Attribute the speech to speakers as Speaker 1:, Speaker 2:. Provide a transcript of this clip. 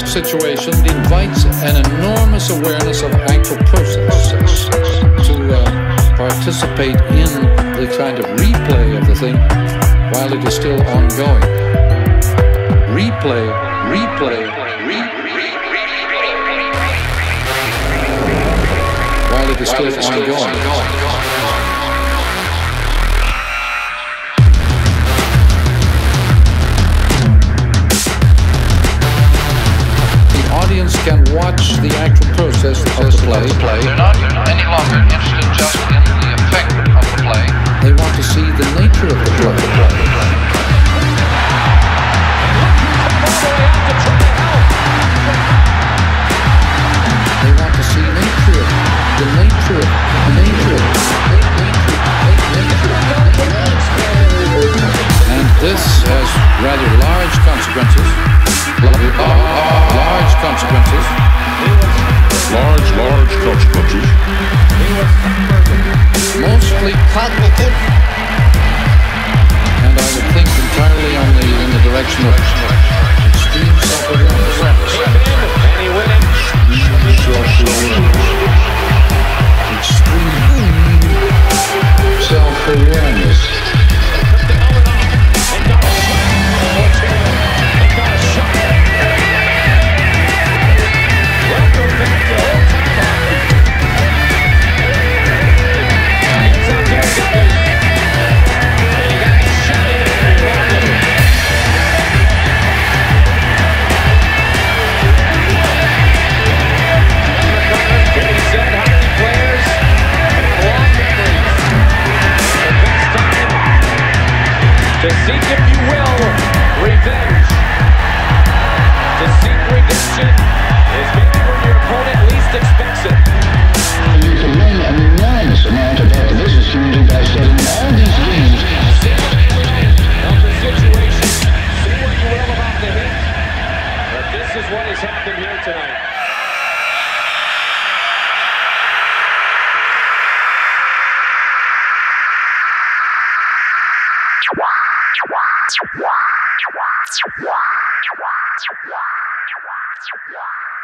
Speaker 1: situation invites an enormous awareness of actual process to participate in the kind of replay of the thing while it is still ongoing. Replay, while it is still ongoing. Audience can watch the actual process of the play.
Speaker 2: They're not any longer interested just in the effect of the play.
Speaker 1: They want to see the nature of the play. They want to see nature, the nature, and this has rather large consequences. Large consequences. Mostly cognitive. And I would think entirely only in the direction of extreme self-awareness. Extreme self-awareness.
Speaker 3: To seek, if you will, revenge. To seek redemption is maybe when your opponent least expects it.
Speaker 4: You can learn an enormous amount about the business community by studying all these games.
Speaker 3: See what you will of the situation. See what you will about the hit. But this is what has happened here tonight. Wow.